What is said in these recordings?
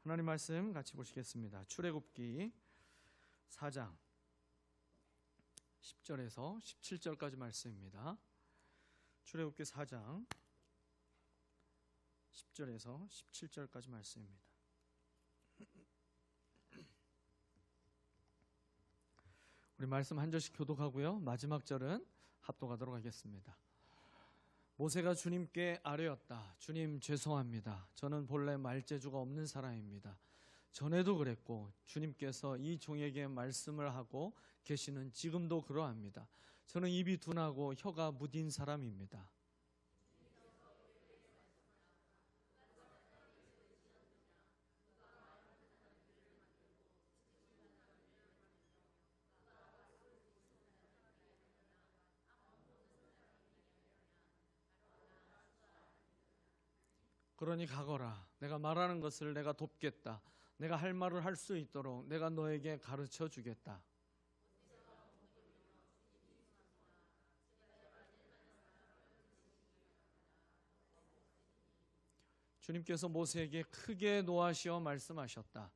하나님 말씀 같이 보시겠습니다. 출애굽기 4장 10절에서 17절까지 말씀입니다. 출애굽기 4장 10절에서 17절까지 말씀입니다. 우리 말씀 한 절씩 교독하고요. 마지막 절은 합독하도록 하겠습니다. 모세가 주님께 아뢰었다. 주님 죄송합니다. 저는 본래 말재주가 없는 사람입니다. 전에도 그랬고 주님께서 이 종에게 말씀을 하고 계시는 지금도 그러합니다. 저는 입이 둔하고 혀가 무딘 사람입니다. 그러니 가거라. 내가 말하는 것을 내가 돕겠다. 내가 할 말을 할 수 있도록 내가 너에게 가르쳐 주겠다. 주님께서 모세에게 크게 노하시어 말씀하셨다.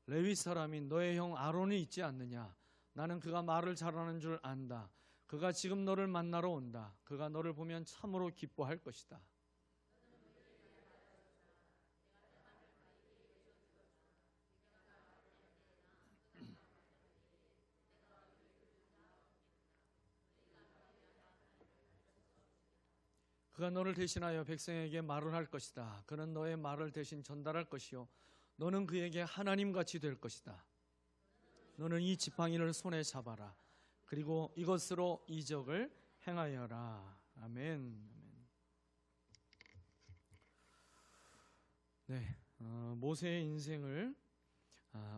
레위 사람인 너의 형 아론이 있지 않느냐? 나는 그가 말을 잘하는 줄 안다. 그가 지금 너를 만나러 온다. 그가 너를 보면 참으로 기뻐할 것이다. 그가 너를 대신하여 백성에게 말을 할 것이다. 그는 너의 말을 대신 전달할 것이요 너는 그에게 하나님같이 될 것이다. 너는 이 지팡이를 손에 잡아라. 그리고 이것으로 이적을 행하여라. 아멘. 네, 모세의 인생을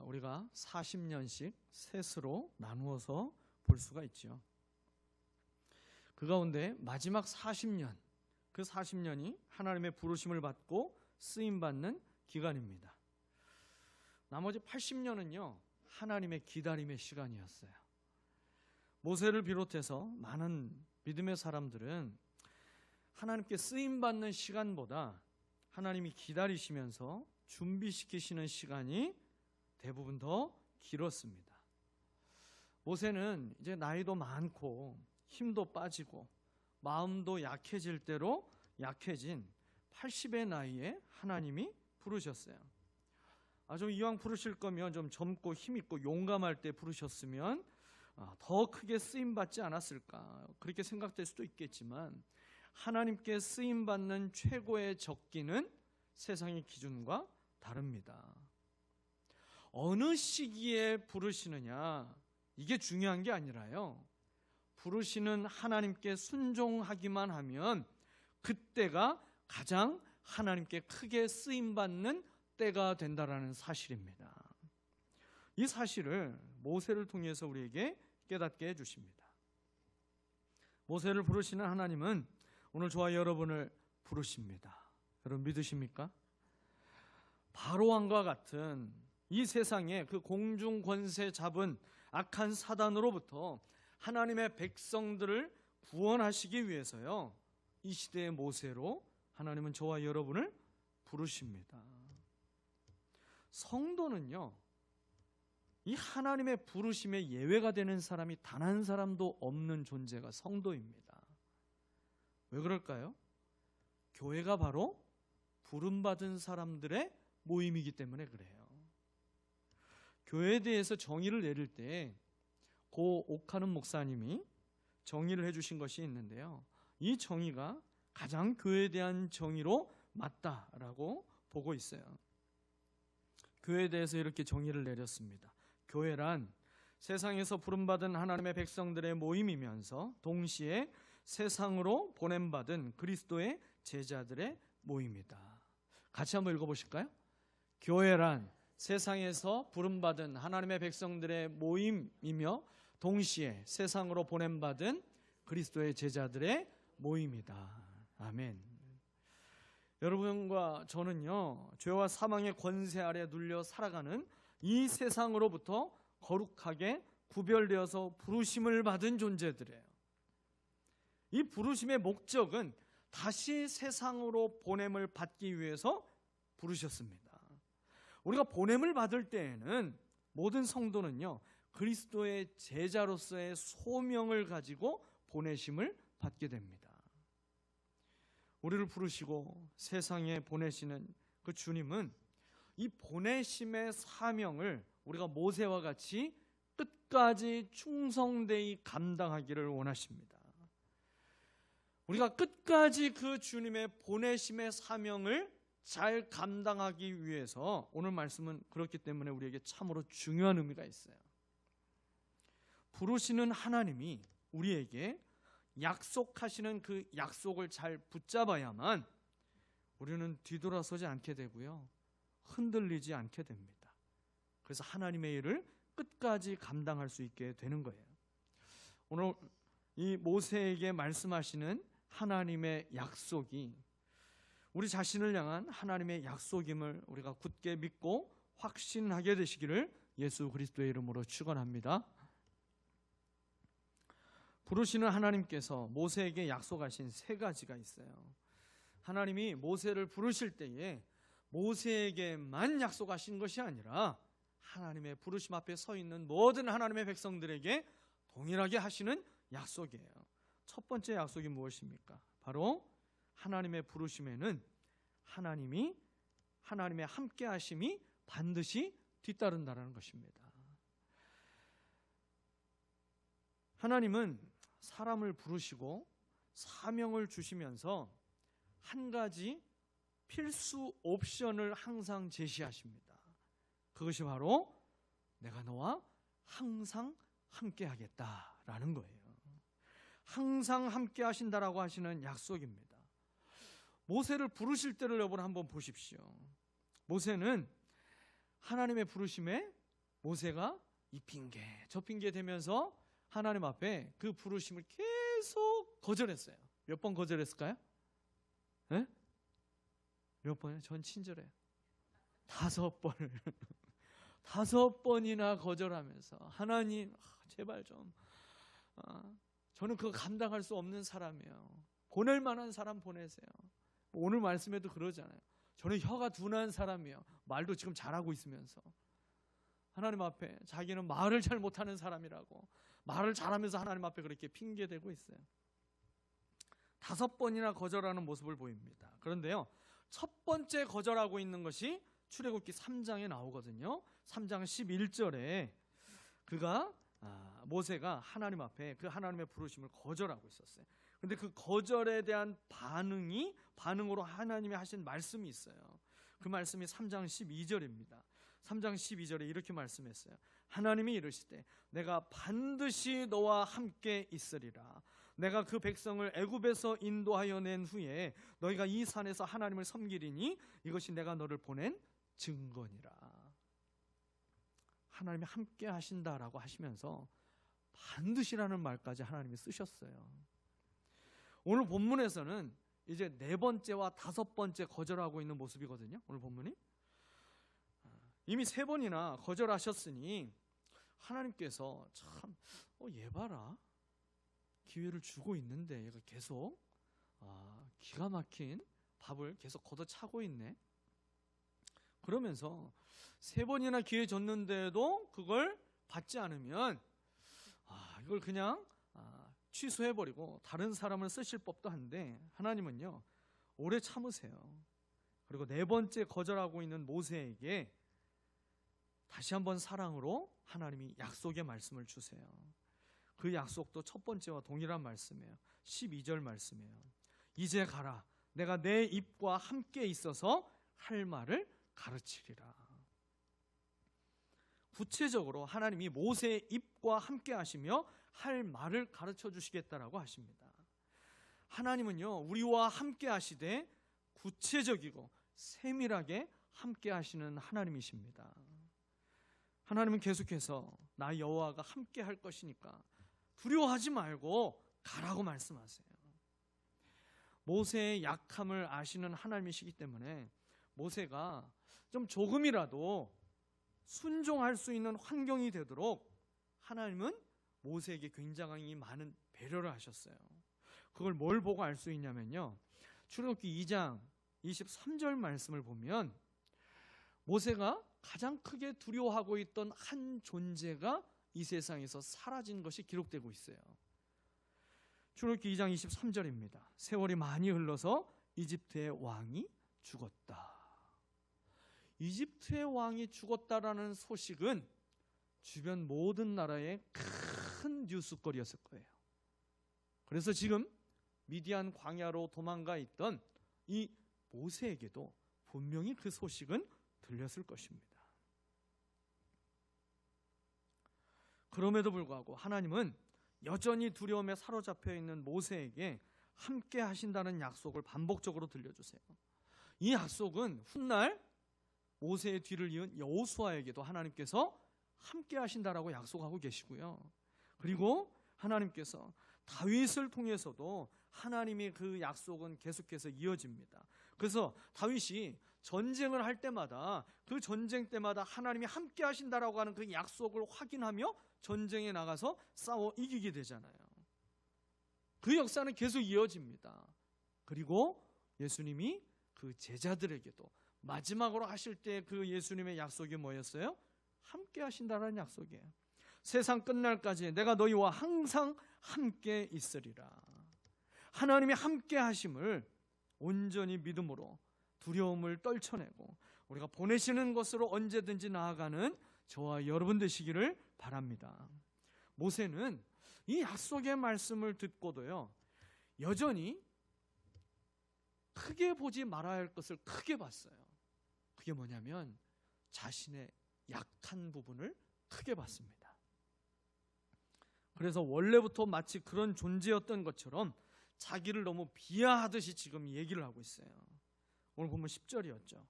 우리가 40년씩 셋으로 나누어서 볼 수가 있죠. 그 가운데 마지막 40년, 그 40년이 하나님의 부르심을 받고 쓰임받는 기간입니다. 나머지 80년은요 하나님의 기다림의 시간이었어요. 모세를 비롯해서 많은 믿음의 사람들은 하나님께 쓰임받는 시간보다 하나님이 기다리시면서 준비시키시는 시간이 대부분 더 길었습니다. 모세는 이제 나이도 많고 힘도 빠지고 마음도 약해질 대로 약해진 80의 나이에 하나님이 부르셨어요. 좀 이왕 부르실 거면 좀 젊고 힘있고 용감할 때 부르셨으면 더 크게 쓰임받지 않았을까 그렇게 생각될 수도 있겠지만 하나님께 쓰임받는 최고의 적기는 세상의 기준과 다릅니다. 어느 시기에 부르시느냐 이게 중요한 게 아니라요, 부르시는 하나님께 순종하기만 하면 그때가 가장 하나님께 크게 쓰임받는 때가 된다라는 사실입니다. 이 사실을 모세를 통해서 우리에게 깨닫게 해주십니다. 모세를 부르시는 하나님은 오늘 저와 여러분을 부르십니다. 여러분 믿으십니까? 바로왕과 같은 이 세상에 그 공중 권세 잡은 악한 사단으로부터 하나님의 백성들을 구원하시기 위해서요 이 시대의 모세로 하나님은 저와 여러분을 부르십니다. 성도는요 이 하나님의 부르심에 예외가 되는 사람이 단 한 사람도 없는 존재가 성도입니다. 왜 그럴까요? 교회가 바로 부름받은 사람들의 모임이기 때문에 그래요. 교회에 대해서 정의를 내릴 때 고 옥하는 목사님이 정의를 해주신 것이 있는데요, 이 정의가 가장 교회에 대한 정의로 맞다라고 보고 있어요. 교회에 대해서 이렇게 정의를 내렸습니다. 교회란 세상에서 부름받은 하나님의 백성들의 모임이면서 동시에 세상으로 보냄받은 그리스도의 제자들의 모임이다. 같이 한번 읽어보실까요? 교회란 세상에서 부름받은 하나님의 백성들의 모임이며 동시에 세상으로 보냄받은 그리스도의 제자들의 모임이다. 아멘. 여러분과 저는요 죄와 사망의 권세 아래 눌려 살아가는 이 세상으로부터 거룩하게 구별되어서 부르심을 받은 존재들이에요. 이 부르심의 목적은 다시 세상으로 보냄을 받기 위해서 부르셨습니다. 우리가 보냄을 받을 때에는 모든 성도는요, 그리스도의 제자로서의 소명을 가지고 보내심을 받게 됩니다. 우리를 부르시고 세상에 보내시는 그 주님은 이 보내심의 사명을 우리가 모세와 같이 끝까지 충성되이 감당하기를 원하십니다. 우리가 끝까지 그 주님의 보내심의 사명을 잘 감당하기 위해서 오늘 말씀은 그렇기 때문에 우리에게 참으로 중요한 의미가 있어요. 부르시는 하나님이 우리에게 약속하시는 그 약속을 잘 붙잡아야만 우리는 뒤돌아서지 않게 되고요, 흔들리지 않게 됩니다. 그래서 하나님의 일을 끝까지 감당할 수 있게 되는 거예요. 오늘 이 모세에게 말씀하시는 하나님의 약속이 우리 자신을 향한 하나님의 약속임을 우리가 굳게 믿고 확신하게 되시기를 예수 그리스도의 이름으로 축원합니다. 부르시는 하나님께서 모세에게 약속하신 세 가지가 있어요. 하나님이 모세를 부르실 때에 모세에게만 약속하신 것이 아니라 하나님의 부르심 앞에 서 있는 모든 하나님의 백성들에게 동일하게 하시는 약속이에요. 첫 번째 약속이 무엇입니까? 바로 하나님의 부르심에는 하나님의 함께 하심이 반드시 뒤따른다는 것입니다. 하나님은 사람을 부르시고 사명을 주시면서 한 가지 필수 옵션을 항상 제시하십니다. 그것이 바로 내가 너와 항상 함께 하겠다라는 거예요. 항상 함께 하신다라고 하시는 약속입니다. 모세를 부르실 때를 여러분 한번 보십시오. 모세는 하나님의 부르심에 모세가 이 핑계 저 핑계 대면서 하나님 앞에 그 부르심을 계속 거절했어요. 몇 번 거절했을까요? 네? 몇 번이요? 전 친절해요. 5번을 5번이나 거절하면서 하나님 제발 좀 저는 그거 감당할 수 없는 사람이에요. 보낼 만한 사람 보내세요. 오늘 말씀에도 그러잖아요. 저는 혀가 둔한 사람이에요. 말도 지금 잘하고 있으면서 하나님 앞에 자기는 말을 잘 못하는 사람이라고 말을 잘하면서 하나님 앞에 그렇게 핑계대고 있어요. 5번이나 거절하는 모습을 보입니다. 그런데요, 첫 번째 거절하고 있는 것이 출애굽기 3장에 나오거든요. 3장 11절에 모세가 하나님 앞에 그 하나님의 부르심을 거절하고 있었어요. 근데 그 거절에 대한 반응으로 하나님이 하신 말씀이 있어요. 그 말씀이 3장 12절입니다. 3장 12절에 이렇게 말씀했어요. 하나님이 이르시되 내가 반드시 너와 함께 있으리라. 내가 그 백성을 애굽에서 인도하여 낸 후에 너희가 이 산에서 하나님을 섬기리니 이것이 내가 너를 보낸 증거니라. 하나님이 함께 하신다라고 하시면서 반드시라는 말까지 하나님이 쓰셨어요. 오늘 본문에서는 이제 4번째와 5번째 거절하고 있는 모습이거든요. 오늘 본문이 이미 3번이나 거절하셨으니 하나님께서 참 얘 봐라, 기회를 주고 있는데 얘가 계속 기가 막힌 밥을 계속 걷어차고 있네. 그러면서 3번이나 기회 줬는데도 그걸 받지 않으면 이걸 그냥 취소해버리고 다른 사람을 쓰실 법도 한데 하나님은요 오래 참으세요. 그리고 4번째 거절하고 있는 모세에게 다시 한번 사랑으로 하나님이 약속의 말씀을 주세요. 그 약속도 첫 번째와 동일한 말씀이에요. 12절 말씀이에요. 이제 가라. 내가 내 입과 함께 있어서 할 말을 가르치리라. 구체적으로 하나님이 모세의 입과 함께 하시며 할 말을 가르쳐 주시겠다라고 하십니다. 하나님은요 우리와 함께 하시되 구체적이고 세밀하게 함께 하시는 하나님이십니다. 하나님은 계속해서 나 여호와가 함께 할 것이니까 두려워하지 말고 가라고 말씀하세요. 모세의 약함을 아시는 하나님이시기 때문에 모세가 좀 조금이라도 순종할 수 있는 환경이 되도록 하나님은 모세에게 굉장히 많은 배려를 하셨어요. 그걸 뭘 보고 알 수 있냐면요, 출애굽기 2장 23절 말씀을 보면 모세가 가장 크게 두려워하고 있던 한 존재가 이 세상에서 사라진 것이 기록되고 있어요. 출애굽기 2장 23절입니다. 세월이 많이 흘러서 이집트의 왕이 죽었다. 이집트의 왕이 죽었다라는 소식은 주변 모든 나라의 큰 뉴스거리였을 거예요. 그래서 지금 미디안 광야로 도망가 있던 이 모세에게도 분명히 그 소식은 들렸을 것입니다. 그럼에도 불구하고 하나님은 여전히 두려움에 사로잡혀 있는 모세에게 함께 하신다는 약속을 반복적으로 들려주세요. 이 약속은 훗날 모세의 뒤를 이은 여호수아에게도 하나님께서 함께 하신다라고 약속하고 계시고요. 그리고 하나님께서 다윗을 통해서도 하나님의 그 약속은 계속해서 이어집니다. 그래서 다윗이 전쟁을 할 때마다 그 전쟁 때마다 하나님이 함께 하신다라고 하는 그 약속을 확인하며 전쟁에 나가서 싸워 이기게 되잖아요. 그 역사는 계속 이어집니다. 그리고 예수님이 그 제자들에게도 마지막으로 하실 때 그 예수님의 약속이 뭐였어요? 함께 하신다라는 약속이에요. 세상 끝날까지 내가 너희와 항상 함께 있으리라. 하나님이 함께 하심을 온전히 믿음으로 두려움을 떨쳐내고 우리가 보내시는 곳으로 언제든지 나아가는 저와 여러분 되시기를 바랍니다. 모세는 이 약속의 말씀을 듣고도요, 여전히 크게 보지 말아야 할 것을 크게 봤어요. 그게 뭐냐면 자신의 약한 부분을 크게 봤습니다. 그래서 원래부터 마치 그런 존재였던 것처럼 자기를 너무 비하하듯이 지금 얘기를 하고 있어요. 오늘 보면 10절이었죠.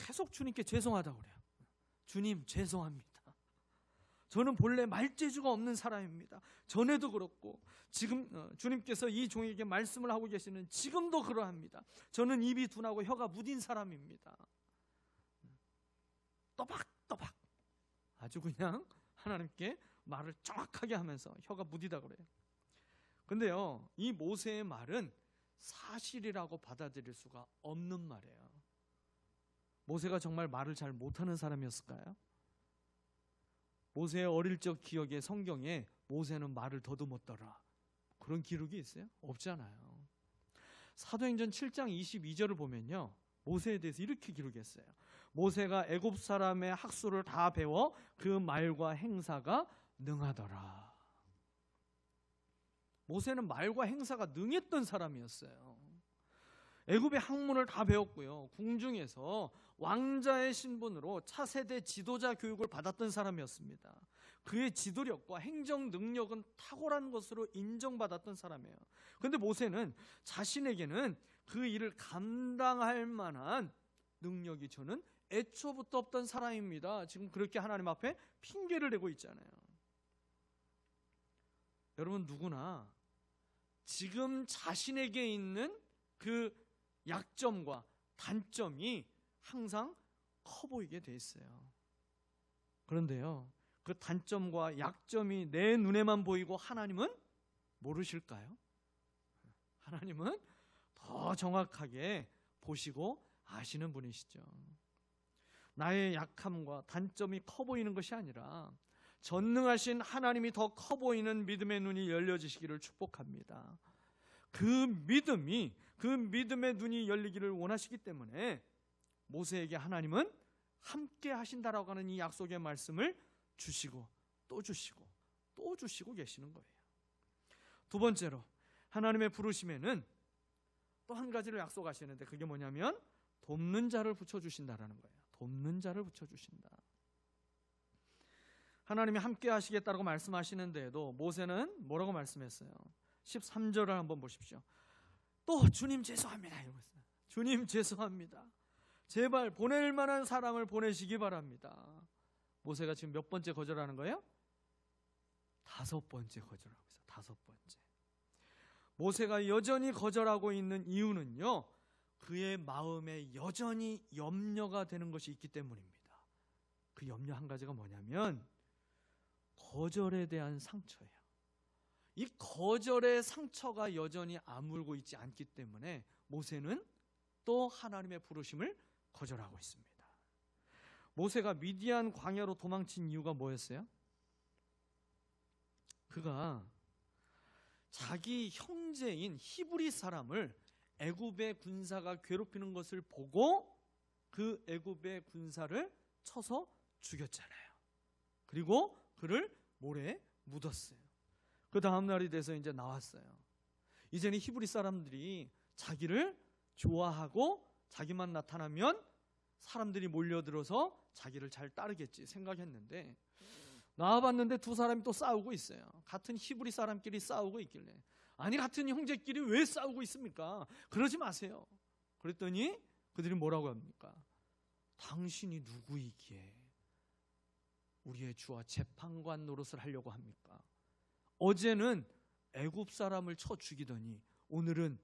계속 주님께 죄송하다고 그래요. 주님 죄송합니다. 저는 본래 말재주가 없는 사람입니다. 전에도 그렇고 지금 주님께서 이 종에게 말씀을 하고 계시는 지금도 그러합니다. 저는 입이 둔하고 혀가 무딘 사람입니다. 또박또박 아주 그냥 하나님께 말을 정확하게 하면서 혀가 무디다 그래요. 근데요, 이 모세의 말은 사실이라고 받아들일 수가 없는 말이에요. 모세가 정말 말을 잘 못하는 사람이었을까요? 모세의 어릴 적 기억에 성경에 모세는 말을 더듬었더라 그런 기록이 있어요? 없잖아요. 사도행전 7장 22절을 보면요, 모세에 대해서 이렇게 기록했어요. 모세가 애굽 사람의 학수를 다 배워 그 말과 행사가 능하더라. 모세는 말과 행사가 능했던 사람이었어요. 애굽의 학문을 다 배웠고요, 궁중에서 왕자의 신분으로 차세대 지도자 교육을 받았던 사람이었습니다. 그의 지도력과 행정 능력은 탁월한 것으로 인정받았던 사람이에요. 그런데 모세는 자신에게는 그 일을 감당할 만한 능력이 저는 애초부터 없던 사람입니다. 지금 그렇게 하나님 앞에 핑계를 대고 있잖아요. 여러분, 누구나 지금 자신에게 있는 그 약점과 단점이 항상 커 보이게 돼 있어요. 그런데요, 그 단점과 약점이 내 눈에만 보이고 하나님은 모르실까요? 하나님은 더 정확하게 보시고 아시는 분이시죠. 나의 약함과 단점이 커 보이는 것이 아니라 전능하신 하나님이 더 커 보이는 믿음의 눈이 열려지시기를 축복합니다. 그 믿음의 눈이 열리기를 원하시기 때문에 모세에게 하나님은 함께 하신다라고 하는 이 약속의 말씀을 주시고 또 주시고 또 주시고 계시는 거예요. 두 번째로 하나님의 부르심에는 또 한 가지를 약속하시는데 그게 뭐냐면 돕는 자를 붙여주신다라는 거예요. 돕는 자를 붙여주신다. 하나님이 함께 하시겠다고 말씀하시는데도 모세는 뭐라고 말씀했어요? 13절을 한번 보십시오. 또 주님 죄송합니다 이러고 있어요. 주님 죄송합니다. 제발 보낼 만한 사람을 보내시기 바랍니다. 모세가 지금 몇 번째 거절하는 거예요? 5번째 거절하고 있어요. 5번째. 모세가 여전히 거절하고 있는 이유는요, 그의 마음에 여전히 염려가 되는 것이 있기 때문입니다. 그 염려 한 가지가 뭐냐면 거절에 대한 상처예요. 이 거절의 상처가 여전히 아물고 있지 않기 때문에 모세는 또 하나님의 부르심을 거절하고 있습니다. 모세가 미디안 광야로 도망친 이유가 뭐였어요? 그가 자기 형제인 히브리 사람을 애굽의 군사가 괴롭히는 것을 보고 그 애굽의 군사를 쳐서 죽였잖아요. 그리고 그를 모래에 묻었어요. 그 다음 날이 돼서 이제 나왔어요. 이제는 히브리 사람들이 자기를 좋아하고 자기만 나타나면 사람들이 몰려들어서 자기를 잘 따르겠지 생각했는데, 나와봤는데 두 사람이 또 싸우고 있어요. 같은 히브리 사람끼리 싸우고 있길래, 아니 같은 형제끼리 왜 싸우고 있습니까? 그러지 마세요. 그랬더니 그들이 뭐라고 합니까? 당신이 누구이기에 우리의 주와 재판관 노릇을 하려고 합니까? 어제는 애굽 사람을 쳐 죽이더니 오늘은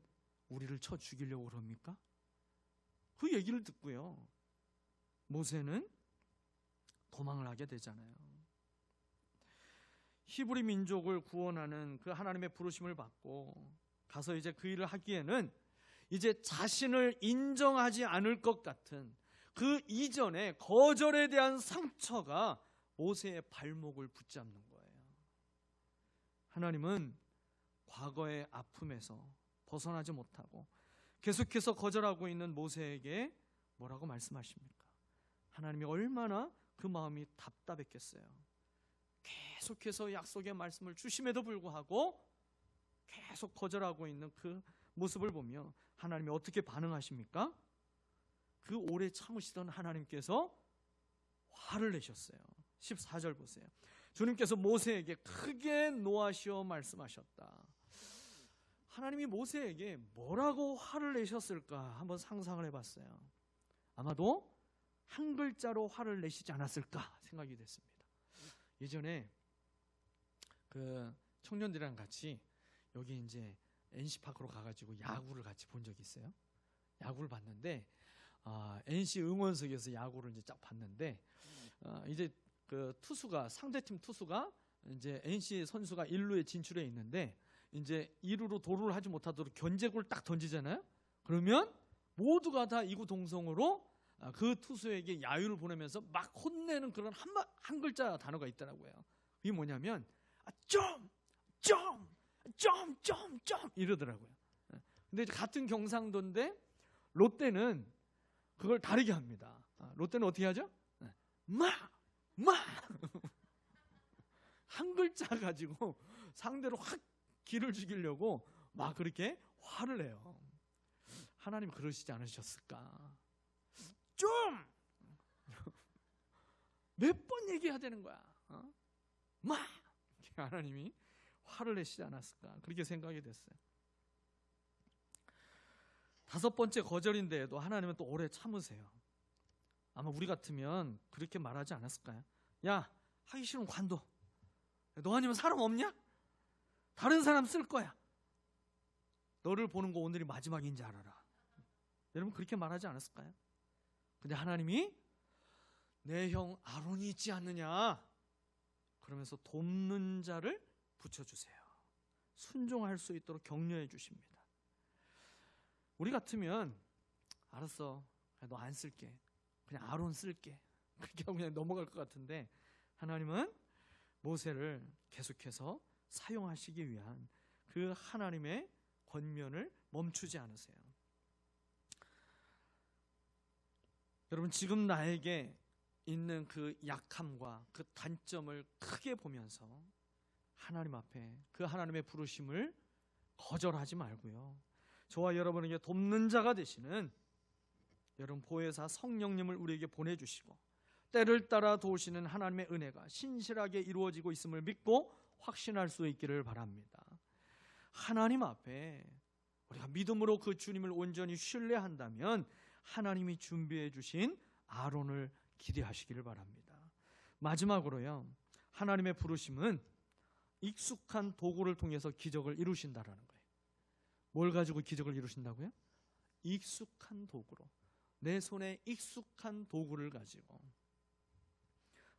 우리를 쳐 죽이려고 그럽니까? 그 얘기를 듣고요, 모세는 도망을 하게 되잖아요. 히브리 민족을 구원하는 그 하나님의 부르심을 받고 가서 이제 그 일을 하기에는 이제 자신을 인정하지 않을 것 같은 그 이전의 거절에 대한 상처가 모세의 발목을 붙잡는 거예요. 하나님은 과거의 아픔에서 벗어나지 못하고 계속해서 거절하고 있는 모세에게 뭐라고 말씀하십니까? 하나님이 얼마나 그 마음이 답답했겠어요. 계속해서 약속의 말씀을 주심에도 불구하고 계속 거절하고 있는 그 모습을 보며 하나님이 어떻게 반응하십니까? 그 오래 참으시던 하나님께서 화를 내셨어요. 14절 보세요. 주님께서 모세에게 크게 노하시어 말씀하셨다. 하나님이 모세에게 뭐라고 화를 내셨을까 한번 상상을 해봤어요. 아마도 한 글자로 화를 내시지 않았을까 생각이 됐습니다. 예전에 그 청년들이랑 같이 여기 이제 NC파크로 가가지고 야구를 같이 본 적이 있어요. 야구를 봤는데 NC 응원석에서 야구를 이제 쫙 봤는데 이제 그 투수가, 상대팀 투수가 이제 NC 선수가 1루에 진출해 있는데 이제 2루로 도루를 하지 못하도록 견제구를 딱 던지잖아요. 그러면 모두가 다 이구동성으로 그 투수에게 야유를 보내면서 막 혼내는 그런 한 글자 단어가 있더라고요. 이게 뭐냐면 좀 이러더라고요. 근데 같은 경상도인데 롯데는 그걸 다르게 합니다. 롯데는 어떻게 하죠? 마 한 글자 가지고 상대로 확 기를 죽이려고 막 그렇게 화를 내요. 하나님 그러시지 않으셨을까? 좀 몇 번 얘기해야 되는 거야. 하나님이 화를 내시지 않았을까? 그렇게 생각이 됐어요. 5번째 거절인데도 하나님은 또 오래 참으세요. 아마 우리 같으면 그렇게 말하지 않았을까요? 야, 하기 싫으면 관둬. 너 아니면 사람 없냐? 다른 사람 쓸 거야. 너를 보는 거 오늘이 마지막인지 알아라. 여러분 그렇게 말하지 않았을까요? 근데 하나님이 내 형 아론이 있지 않느냐? 그러면서 돕는 자를 붙여주세요. 순종할 수 있도록 격려해 주십니다. 우리 같으면 알았어, 너 안 쓸게, 그냥 아론 쓸게, 그렇게 하고 그냥 넘어갈 것 같은데 하나님은 모세를 계속해서 사용하시기 위한 그 하나님의 권면을 멈추지 않으세요. 여러분 지금 나에게 있는 그 약함과 그 단점을 크게 보면서 하나님 앞에 그 하나님의 부르심을 거절하지 말고요, 저와 여러분에게 돕는 자가 되시는 여러분 보혜사 성령님을 우리에게 보내주시고 때를 따라 도우시는 하나님의 은혜가 신실하게 이루어지고 있음을 믿고 확신할 수 있기를 바랍니다. 하나님 앞에 우리가 믿음으로 그 주님을 온전히 신뢰한다면 하나님이 준비해 주신 아론을 기대하시기를 바랍니다. 마지막으로요, 하나님의 부르심은 익숙한 도구를 통해서 기적을 이루신다라는 거예요. 뭘 가지고 기적을 이루신다고요? 익숙한 도구로, 내 손에 익숙한 도구를 가지고.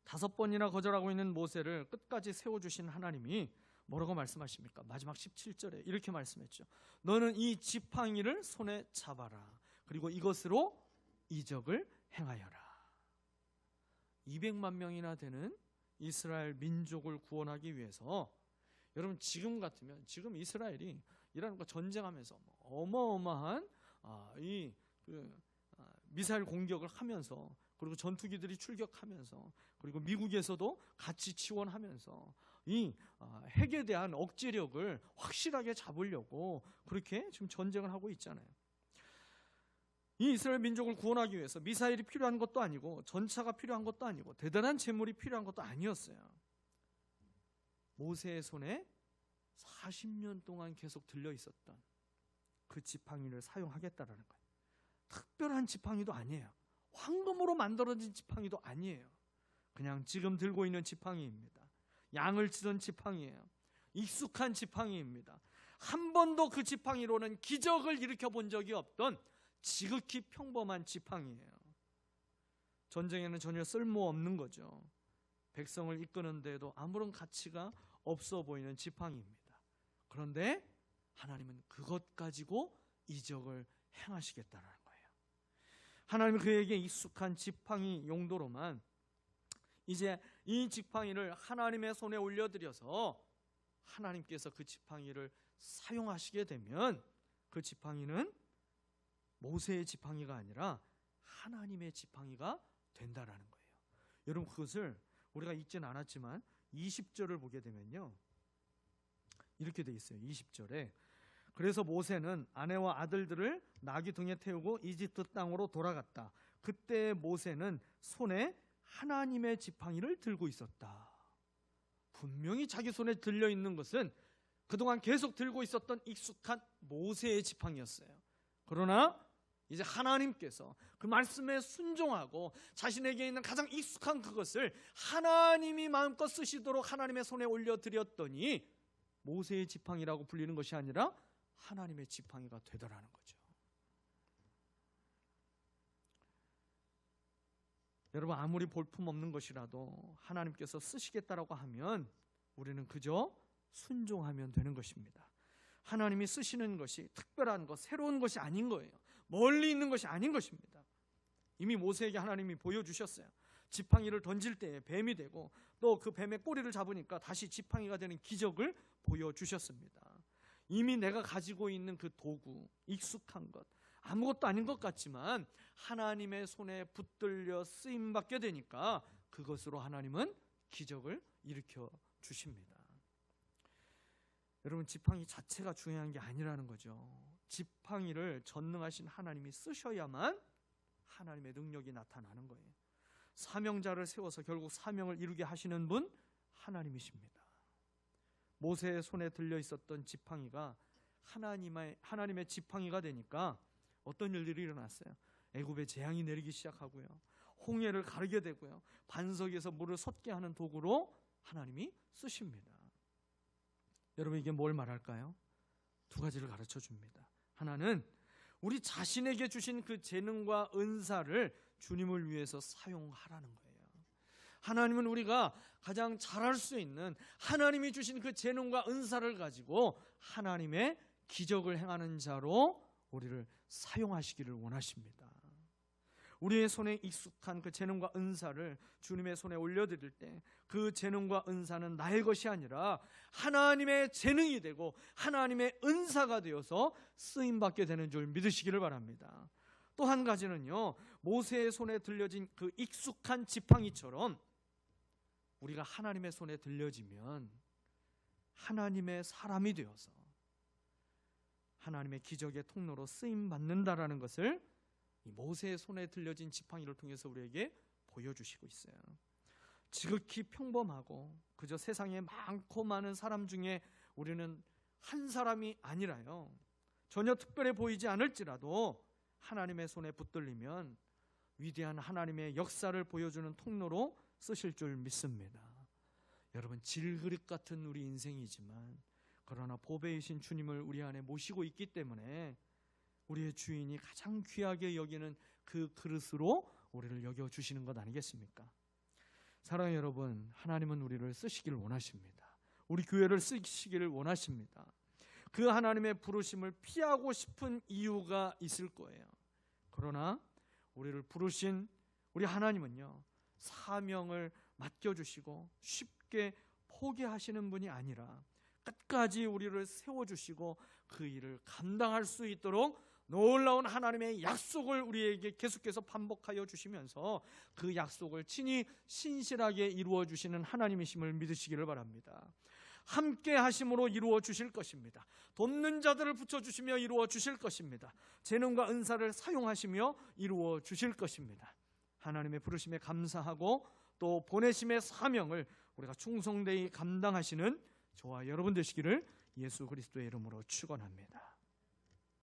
5번이나 거절하고 있는 모세를 끝까지 세워주신 하나님이 뭐라고 말씀하십니까? 마지막 17절에 이렇게 말씀했죠. 너는 이 지팡이를 손에 잡아라. 그리고 이것으로 이적을 행하여라. 200만 명이나 되는 이스라엘 민족을 구원하기 위해서, 여러분 지금 같으면, 지금 이스라엘이 이란과 전쟁하면서 어마어마한 미사일 공격을 하면서, 그리고 전투기들이 출격하면서, 그리고 미국에서도 같이 지원하면서 이 핵에 대한 억제력을 확실하게 잡으려고 그렇게 지금 전쟁을 하고 있잖아요. 이 이스라엘 민족을 구원하기 위해서 미사일이 필요한 것도 아니고 전차가 필요한 것도 아니고 대단한 재물이 필요한 것도 아니었어요. 모세의 손에 40년 동안 계속 들려 있었던 그 지팡이를 사용하겠다라는 거예요. 특별한 지팡이도 아니에요. 황금으로 만들어진 지팡이도 아니에요. 그냥 지금 들고 있는 지팡이입니다. 양을 치던 지팡이에요. 익숙한 지팡이입니다. 한 번도 그 지팡이로는 기적을 일으켜 본 적이 없던 지극히 평범한 지팡이에요. 전쟁에는 전혀 쓸모없는 거죠. 백성을 이끄는 데에도 아무런 가치가 없어 보이는 지팡이입니다. 그런데 하나님은 그것 가지고 이적을 행하시겠다는 거예요. 하나님은 그에게 익숙한 지팡이 용도로만 이제 이 지팡이를 하나님의 손에 올려드려서 하나님께서 그 지팡이를 사용하시게 되면 그 지팡이는 모세의 지팡이가 아니라 하나님의 지팡이가 된다라는 거예요. 여러분 그것을 우리가 읽지는 않았지만 20절을 보게 되면요, 이렇게 돼 있어요. 20절에 그래서 모세는 아내와 아들들을 나귀 등에 태우고 이집트 땅으로 돌아갔다. 그때 모세는 손에 하나님의 지팡이를 들고 있었다. 분명히 자기 손에 들려 있는 것은 그동안 계속 들고 있었던 익숙한 모세의 지팡이였어요. 그러나 이제 하나님께서 그 말씀에 순종하고 자신에게 있는 가장 익숙한 그것을 하나님이 마음껏 쓰시도록 하나님의 손에 올려드렸더니 모세의 지팡이라고 불리는 것이 아니라 하나님의 지팡이가 되더라는 거죠. 여러분 아무리 볼품없는 것이라도 하나님께서 쓰시겠다라고 하면 우리는 그저 순종하면 되는 것입니다. 하나님이 쓰시는 것이 특별한 것, 새로운 것이 아닌 거예요. 멀리 있는 것이 아닌 것입니다. 이미 모세에게 하나님이 보여주셨어요. 지팡이를 던질 때 뱀이 되고 또 그 뱀의 꼬리를 잡으니까 다시 지팡이가 되는 기적을 보여주셨습니다. 이미 내가 가지고 있는 그 도구, 익숙한 것, 아무것도 아닌 것 같지만 하나님의 손에 붙들려 쓰임받게 되니까 그것으로 하나님은 기적을 일으켜 주십니다. 여러분 지팡이 자체가 중요한 게 아니라는 거죠. 지팡이를 전능하신 하나님이 쓰셔야만 하나님의 능력이 나타나는 거예요. 사명자를 세워서 결국 사명을 이루게 하시는 분 하나님이십니다. 모세의 손에 들려 있었던 지팡이가 하나님의 지팡이가 되니까 어떤 일들이 일어났어요. 애굽에 재앙이 내리기 시작하고요, 홍해를 가르게 되고요, 반석에서 물을 솟게 하는 도구로 하나님이 쓰십니다. 여러분 이게 뭘 말할까요? 두 가지를 가르쳐 줍니다. 하나는 우리 자신에게 주신 그 재능과 은사를 주님을 위해서 사용하라는 거예요. 하나님은 우리가 가장 잘할 수 있는 하나님이 주신 그 재능과 은사를 가지고 하나님의 기적을 행하는 자로 우리를 사용하시기를 원하십니다. 우리의 손에 익숙한 그 재능과 은사를 주님의 손에 올려드릴 때 그 재능과 은사는 나의 것이 아니라 하나님의 재능이 되고 하나님의 은사가 되어서 쓰임받게 되는 줄 믿으시기를 바랍니다. 또 한 가지는요, 모세의 손에 들려진 그 익숙한 지팡이처럼 우리가 하나님의 손에 들려지면 하나님의 사람이 되어서 하나님의 기적의 통로로 쓰임받는다라는 것을 이 모세의 손에 들려진 지팡이를 통해서 우리에게 보여주시고 있어요. 지극히 평범하고 그저 세상에 많고 많은 사람 중에 우리는 한 사람이 아니라요, 전혀 특별해 보이지 않을지라도 하나님의 손에 붙들리면 위대한 하나님의 역사를 보여주는 통로로 쓰실 줄 믿습니다. 여러분 질그릇 같은 우리 인생이지만 그러나 보배이신 주님을 우리 안에 모시고 있기 때문에 우리의 주인이 가장 귀하게 여기는 그 그릇으로 우리를 여겨주시는 것 아니겠습니까? 사랑하는 여러분, 하나님은 우리를 쓰시기를 원하십니다. 우리 교회를 쓰시기를 원하십니다. 그 하나님의 부르심을 피하고 싶은 이유가 있을 거예요. 그러나 우리를 부르신 우리 하나님은요, 사명을 맡겨주시고 쉽게 포기하시는 분이 아니라 끝까지 우리를 세워주시고 그 일을 감당할 수 있도록 놀라운 하나님의 약속을 우리에게 계속해서 반복하여 주시면서 그 약속을 친히 신실하게 이루어 주시는 하나님이심을 믿으시기를 바랍니다. 함께 하심으로 이루어 주실 것입니다. 돕는 자들을 붙여주시며 이루어 주실 것입니다. 재능과 은사를 사용하시며 이루어 주실 것입니다. 하나님의 부르심에 감사하고 또 보내심의 사명을 우리가 충성되이 감당하시는 저와 여러분 되시기를 예수 그리스도의 이름으로 축원합니다.